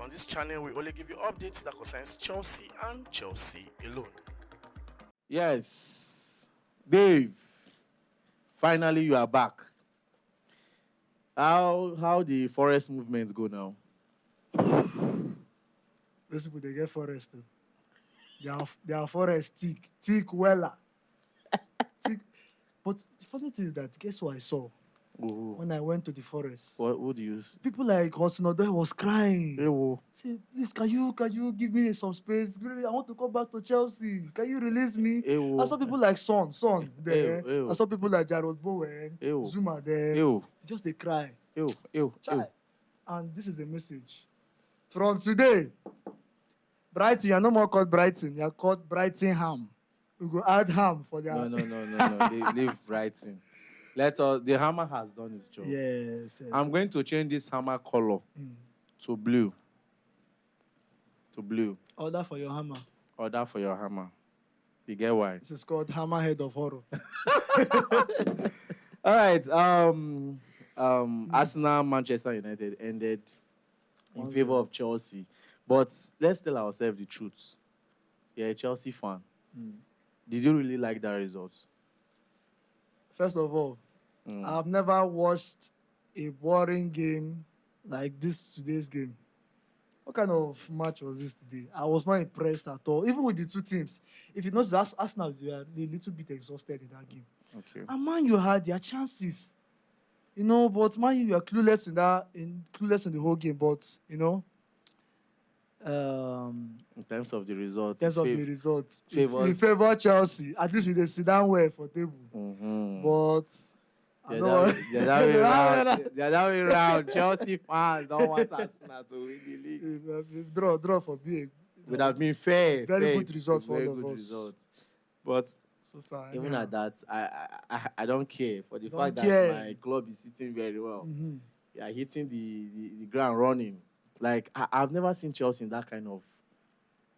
on this channel, we only give you updates that concerns Chelsea and Chelsea alone. Yes, Dave. Finally, you are back. How the forest movements go now? Those people, they get forest too. They are forest thick weller. Thick. But the funny thing is that, guess what I saw when I went to the forest? What do you? People like Hosinodo was crying. Hey, Say, please, can you give me some space? Really, I want to come back to Chelsea. Can you release me? I saw people like Son there. I saw people like Jarrod Bowen, Zuma there. They just they cry. And this is a message. From today, Brighton, you're no more called Brighton. You're called Brighton Ham. We go add ham for their... No. Leave Brighton. The hammer has done its job. Yes. I'm going to change this hammer color to blue. Order for your hammer. Order for your hammer. You get why? This is called Hammerhead of Horror. All right. Arsenal, Manchester United ended in favor of Chelsea. But let's tell ourselves the truth. You're a Chelsea fan. Did you really like that result? First of all, I've never watched a boring game like today's game. What kind of match was this today? I was not impressed at all. Even with the two teams. If you notice, Arsenal, they are a little bit exhausted in that game. Okay. And Man U had their chances. But Man U, you are clueless in the whole game. But, in terms of the results. We favor Chelsea. At least we dey sit down well for table. But they're that way round. Chelsea fans don't want Arsenal to win the league. Draw for big. Would have been fair. Very good result for all of us. But so far, even at that, I don't care for the fact that my club is sitting very well. Yeah, hitting the ground running. Like, I've never seen Chelsea in that kind of...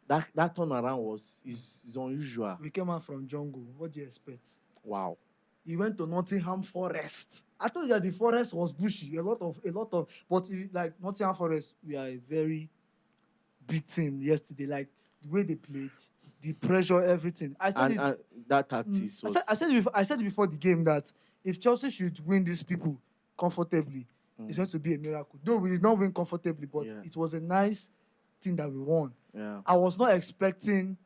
That turnaround is unusual. We came out from jungle. What do you expect? Wow. You went to Nottingham Forest. I told you that the forest was bushy. A lot of... But, like, Nottingham Forest, we are a very big team yesterday. Like, the way they played, the pressure, everything. I said and that tactics was... I said it before the game that if Chelsea should win these people comfortably, it's going to be a miracle. Though we did not win comfortably, but it was a nice thing that we won. Yeah. I was not expecting...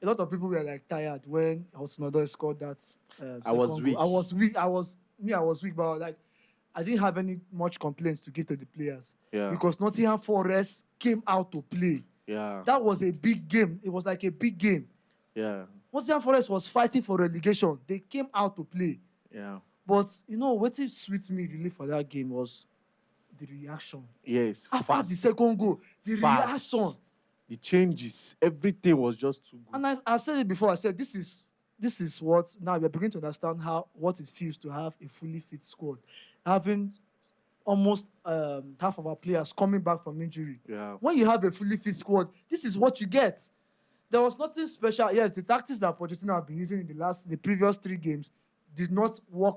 A lot of people were like tired when Hosinodo scored that. I was weak. I was weak, but like I didn't have any much complaints to give to the players. Yeah. Because Nottingham Forest came out to play. Yeah. That was a big game. It was like a big game. Yeah. Nottingham Forest was fighting for relegation. They came out to play. Yeah. But what sweet me really for that game was the reaction. Yes. After the second goal, the reaction. The changes, everything was just too good. And I've said it before. I said this is what now we're beginning to understand what it feels to have a fully fit squad, having almost half of our players coming back from injury. Yeah. When you have a fully fit squad, this is what you get. There was nothing special. Yes, the tactics that Pochettino have been using in the previous 3 games did not work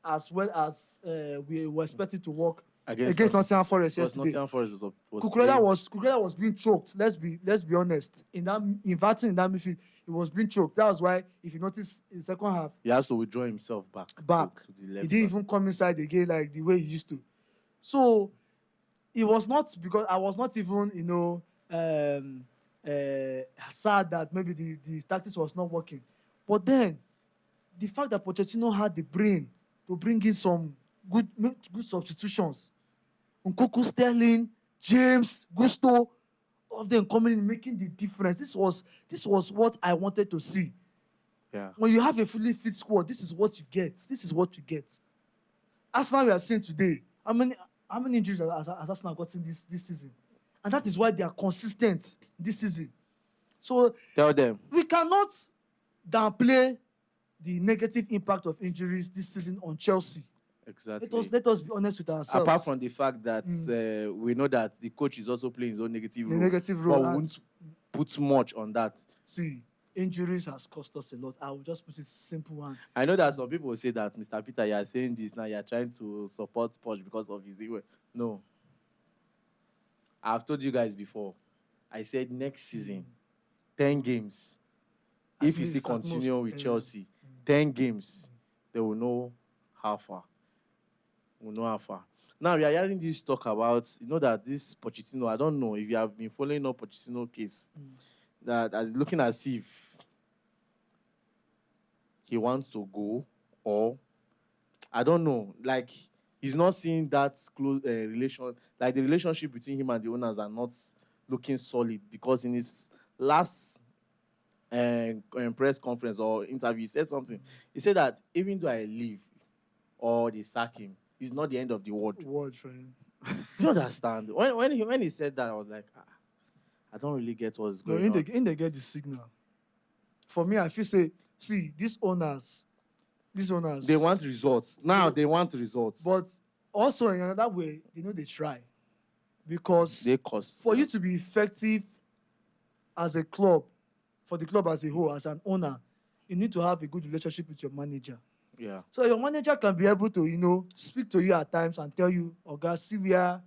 as well as we were expected to work against Nottingham Forest yesterday. Nottingham Forest was Cucurella was being choked. Let's be honest. In that inverting in that midfield, he was being choked. That was why, if you notice, in the second half, he has to withdraw himself back to the left. He didn't even come inside again like the way he used to. So it was not because I was not even sad that maybe the tactics was not working. But then the fact that Pochettino had the brain to bring in some good substitutions. Nkunku, Sterling, James, Gusto, all of them coming in, making the difference. This was what I wanted to see. Yeah. When you have a fully fit squad, this is what you get. Arsenal, we are seeing today. How many injuries has Arsenal gotten this season? And that is why they are consistent this season. So tell them. We cannot downplay the negative impact of injuries this season on Chelsea. Exactly. Let us be honest with ourselves. Apart from the fact that we know that the coach is also playing his own negative role. But we won't put much on that. See, injuries has cost us a lot. I will just put it simple one. I know that some people will say that, Mr. Peter, you are saying this now, you are trying to support Poch because of his ego. No. I've told you guys before. I said next season, 10 games. At If you see least, at continue most, with Chelsea, 10 games, they will know how far. Will know how far. Now we are hearing this talk about, that this Pochettino, I don't know if you have been following up Pochettino case, that is looking as if he wants to go, or I don't know, like he's not seeing that close relation, like the relationship between him and the owners are not looking solid, because in his last press conference or interview, he said something. He said that even though I leave or they sack him, it's not the end of the world. Word for him. Do you understand? When he said that, I was like, I don't really get what's going on. They get the signal. For me, I feel see, these owners, they want results. Now they want results. But also in another way, they try. Because they cost. For you to be effective as a club, for the club as a whole, as an owner, you need to have a good relationship with your manager. Yeah. So your manager can be able to, speak to you at times and tell you, oh God, see where,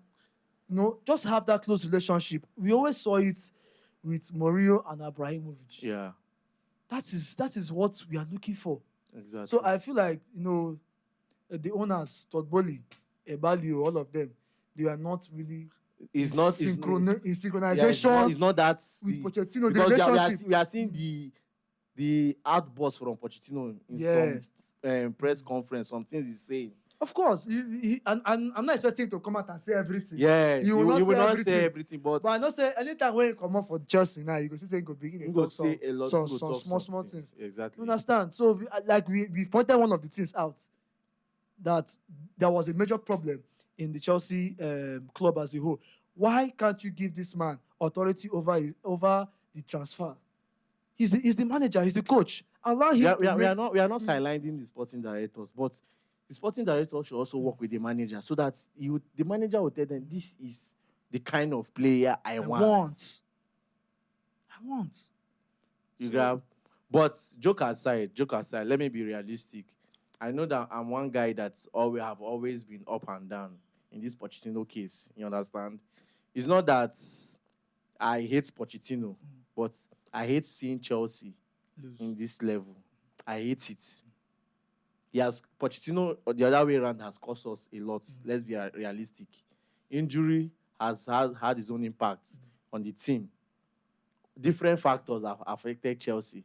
just have that close relationship. We always saw it with Mourinho and Abramovich. Yeah. That is what we are looking for. Exactly. So I feel like, the owners, Todd Bowley, Ebalio, all of them, they are not really in synchronization. Yeah, it's not that with Pochettino. The relationship. We are seeing the outburst from Pochettino in some press conference. Some things he's saying. Of course, and I'm not expecting him to come out and say everything. Yes, he will not say everything. But I know say anytime when you come out for Chelsea now, you go say go begin to talk some small things. Exactly. You understand? So we pointed one of the things out, that there was a major problem in the Chelsea club as a whole. Why can't you give this man authority over the transfer? He's the manager. He's the coach. Allow him. We are not sidelining the sporting directors, but the sporting director should also work with the manager, so that the manager will tell them, this is the kind of player I want. You grab. But joke aside, let me be realistic. I know that I'm one guy that's have always been up and down in this Pochettino case. You understand? It's not that I hate Pochettino, but I hate seeing Chelsea in this level. I hate it. Pochettino, the other way around, has cost us a lot. Let's be realistic. Injury has had its own impact on the team. Different factors have affected Chelsea.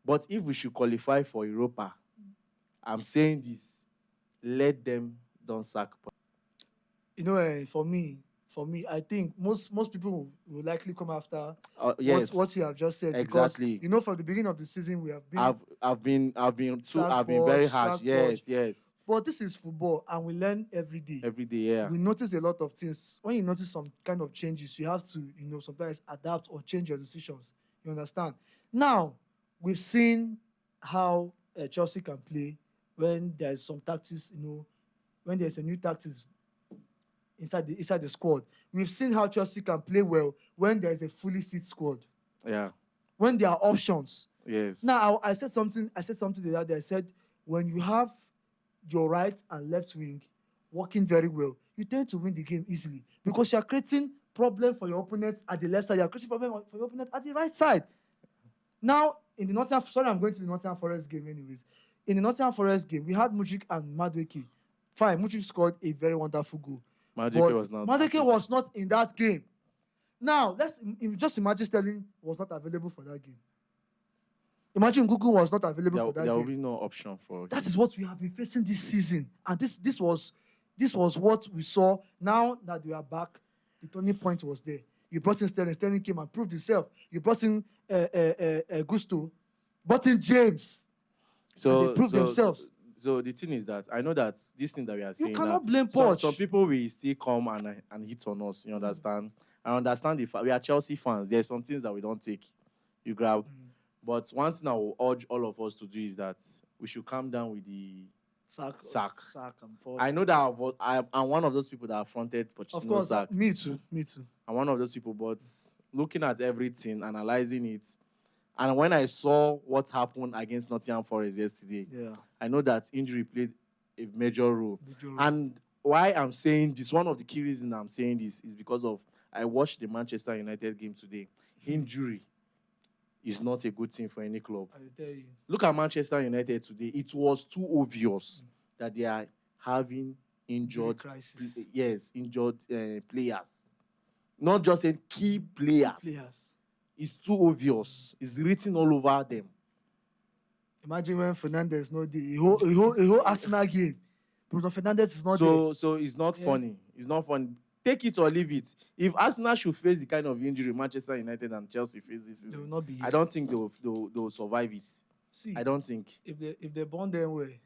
But if we should qualify for Europa, I'm saying this, let them don't sack. For me, I think most people will likely come after yes, what you have just said. Exactly. Because, from the beginning of the season, we have been... I've been very harsh. Yes. But this is football, and we learn every day. Every day, yeah. We notice a lot of things. When you notice some kind of changes, you have to, sometimes adapt or change your decisions. You understand? Now, we've seen how Chelsea can play when there's some tactics, when there's a new tactics inside the squad. We've seen how Chelsea can play well when there's a fully fit squad. Yeah. When there are options. Yes. Now, I said something the other day. I said, when you have your right and left wing working very well, you tend to win the game easily, because you're creating problem for your opponent at the left side. You're creating problem for your opponent at the right side. Now, I'm going to the Nottingham Forest game anyways. In the Nottingham Forest game, we had Mudryk and Madueke. Fine, Mudryk scored a very wonderful goal. Madueke was not in that game. Now, just imagine Sterling was not available for that game. Imagine Gugu was not available for that game. There will be no option for... That is what we have been facing this season. And this was what we saw. Now that we are back, the turning point was there. You brought in Sterling. Sterling came and proved himself. You brought in Gusto. Brought in James. So and they proved themselves. So the thing is that I know that this thing that we are saying... You cannot blame Poch. Some people will still come and hit on us. You understand? I understand the fact. We are Chelsea fans. There are some things that we don't take. You grab. But one thing I will urge all of us to do is that we should calm down with the sack. I know that I'm one of those people that fronted Pochettino. Of course, sack. Me too. I'm one of those people, but looking at everything, analyzing it, and when I saw what happened against Nottingham Forest yesterday, I know that injury played a major role. And why I'm saying this, one of the key reasons I'm saying this is because of I watched the Manchester United game today. Injury is not a good thing for any club. I will tell you. Look at Manchester United today. It was too obvious that they are having injured players. Not just in key players. It's too obvious. It's written all over them. Imagine when Fernandes no the whole Arsenal game. Bruno Fernandes is not there. So it's not funny. It's not funny. Take it or leave it. If Arsenal should face the kind of injury Manchester United and Chelsea face this season, they will not be. I don't think they'll survive it. See, I don't think. If they bond them way,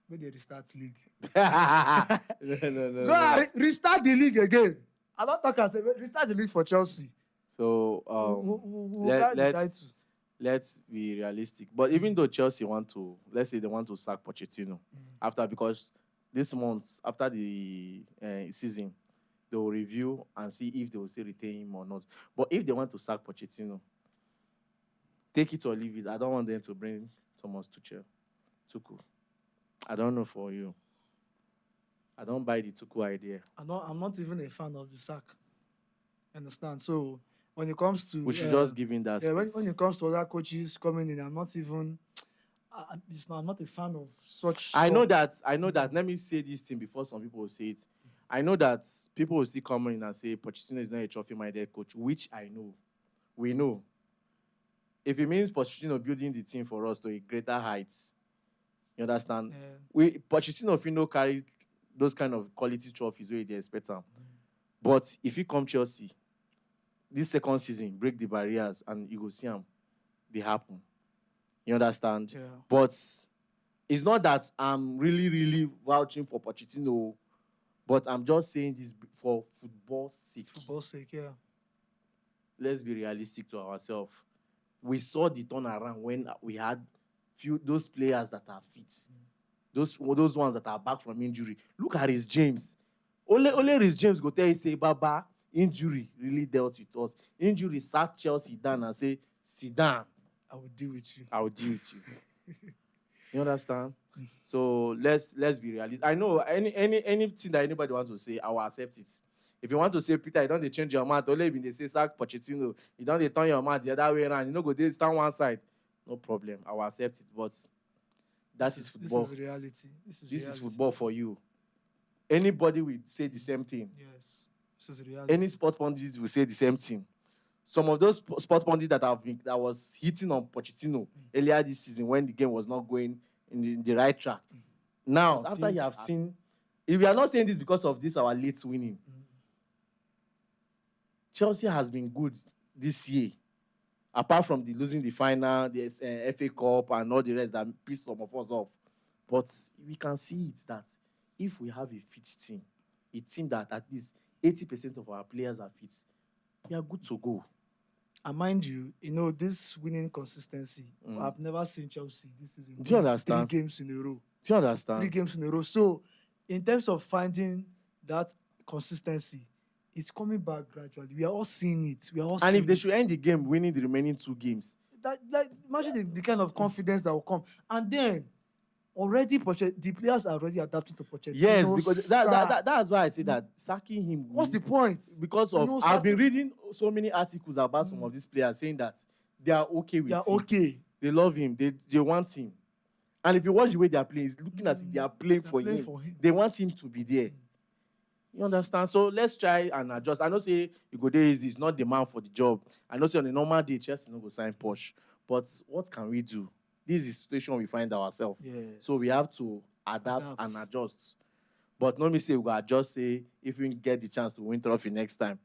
maybe they restart league. No. Go restart the league again. I don't talk and say restart the league for Chelsea. So let's be realistic. But even though Chelsea let's say they want to sack Pochettino because this month after the season, they will review and see if they will still retain him or not. But if they want to sack Pochettino, take it or leave it. I don't want them to bring Thomas Tuchel. I don't know for you. I don't buy the Tuchel idea. I'm not even a fan of the sack. Understand? So when it comes to we should just give him that space. When it comes to other coaches coming in, I'm not a fan of such I know stuff. that. Let me say this thing before some people will say it. I know that people will still come in and say Pochettino is not a trophy-minded coach, which I know. We know. If it means Pochettino building the team for us to a greater heights, you understand? Yeah. Pochettino if you know carry those kind of quality trophies where they expect them. But if you come Chelsea, this second season, break the barriers and you go see them, they happen. You understand? Yeah. But it's not that I'm really, really vouching for Pochettino, but I'm just saying this for football's sake. Football's sake, yeah. Let's be realistic to ourselves. We saw the turnaround when we had those players that are fit. Those ones that are back from injury. Look at Reece James. Only Reece James go tell you, say, Baba, injury really dealt with us. Injury sat Chelsea down and say, sit down. I will deal with you. I will deal with you. You understand? So let's be realistic. I know anything that anybody wants to say, I will accept it. If you want to say, Peter, you don't change your mind. Only when they say sack Pochettino, you don't turn your mind the other way around. You know, go there, stand one side. No problem. I will accept it. But that is football. This is reality. This is football for you. Anybody will say the same thing. Yes. This is reality. Any sport pundits will say the same thing. Some of those sport pundits that was hitting on Pochettino earlier this season when the game was not going in the right track. Now, after you have seen, if we are not saying this because of this, our late winning, Chelsea has been good this year. Apart from losing the final, the FA Cup, and all the rest that pissed some of us off. But we can see it that if we have a fit team, a team that at least 80% of our players are fit, we are good to go. And mind you, this winning consistency, I've never seen Chelsea this season. Do you understand? 3 games in a row. Do you understand? 3 games in a row. So, in terms of finding that consistency, it's coming back gradually. We are all seeing it. And if they should end the game winning the remaining 2 games, imagine the kind of confidence that will come. And then, already the players are already adapting to Pochettino. Yes, because that's why I say that sacking him. What's the point? Because of I've been reading so many articles about some of these players saying that they are okay with him. They are okay. They love him. They want him. And if you watch the way they are playing, it's looking as if they are playing for him. They want him to be there. You understand? So let's try and adjust. I know say you go there easy. It's not the man for the job. I know say on a normal day, Chelsea no go sign Poch. But what can we do? This is the situation we find ourselves. Yes. So we have to adapt and adjust. But not me say we go adjust, say, if we get the chance to win trophy next time,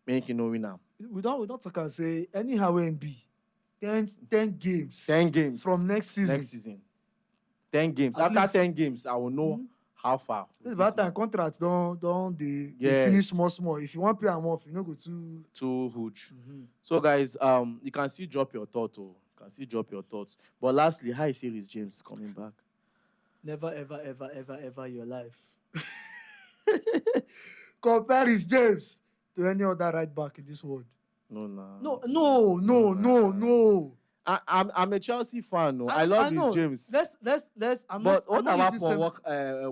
make you know we now. We don't talk and say, anyhow when be 10 games. 10 games. From next season. Next season. 10 games. At After least, 10 games, I will know how far. This about time contracts they finish small. If you want to pay them off, you know go too huge. So guys, you can still drop your thoughts. But lastly, how you see Reece James coming back? Never, ever, ever, ever, ever in your life. Compare Reece James to any other right back in this world. No. I'm a Chelsea fan. No, I love know. Reece James. Let's. But what about Paul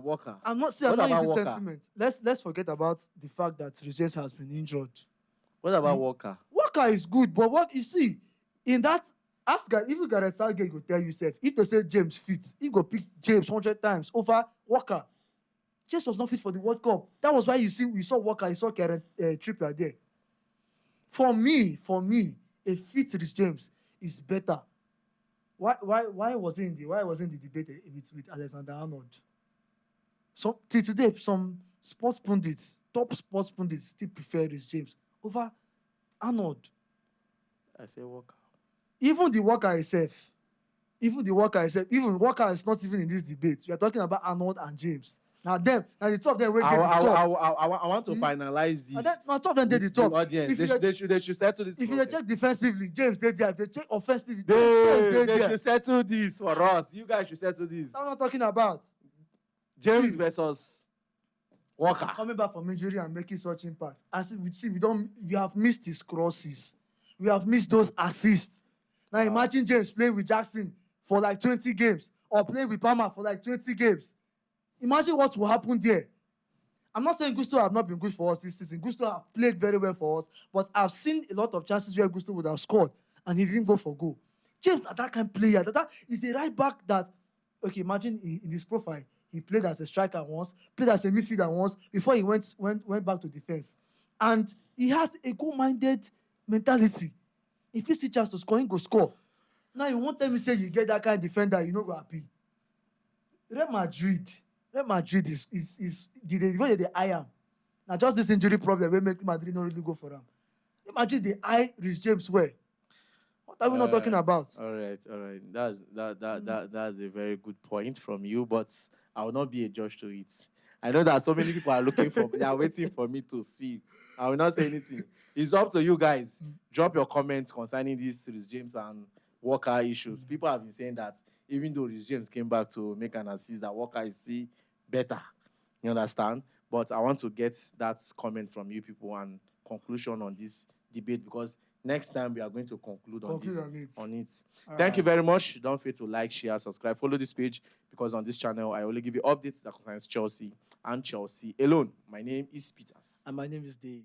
Walker? I'm not using sentiment. Let's forget about the fact that Reece James has been injured. What about Walker? Walker is good, but what you see in that, even Gareth Southgate go tell you if they say James fit, he go pick James 100 times over Walker. James was not fit for the World Cup. That was why we saw Walker, you saw Karen Trippier there. For me, a fit Reece James is better. Why was he in the debate with Alexander Arnold? So till today, some top sports pundits still prefer Reece James over Arnold. I say Walker. Even Walker is not even in this debate. We are talking about Arnold and James. Now the two of them will get the top. I want to finalize this. Now two of them did the top. Audience. They should settle this. If you check defensively, James did there. If they check offensively, they should settle this for us. You guys should settle this. That's what I'm talking about. James versus Walker. Coming back from injury and making such impact. As we have missed his crosses. We have missed those assists. Now imagine James playing with Jackson for like 20 games or playing with Palmer for like 20 games. Imagine what will happen there. I'm not saying Gusto have not been good for us this season. Gusto have played very well for us, but I've seen a lot of chances where Gusto would have scored and he didn't go for goal. James is that kind of player. That is a right back that, okay, imagine in his profile, he played as a striker once, played as a midfielder once, before he went back to defense. And he has a goal-minded mentality. If he see chance to score, he go score. Now you won't tell me say you get that kind of defender, you know go happy. Real Madrid is the way they eye him. Now just this injury problem will make Madrid not really go for him. Real Madrid they eye Reece James well. What are we not talking about? All right. That's a very good point from you, but I will not be a judge to it. I know that so many people are they are waiting for me to speak. I will not say anything. It's up to you guys. Drop your comments concerning this Reece James and Walker issues. People have been saying that even though Reece James came back to make an assist, that Walker is still better. You understand? But I want to get that comment from you people and conclusion on this debate, because next time we are going to conclude on it. Thank you very much. Don't forget to like, share, subscribe, follow this page, because on this channel I only give you updates that concerns Chelsea and Chelsea alone. My name is Peters. And my name is Dave.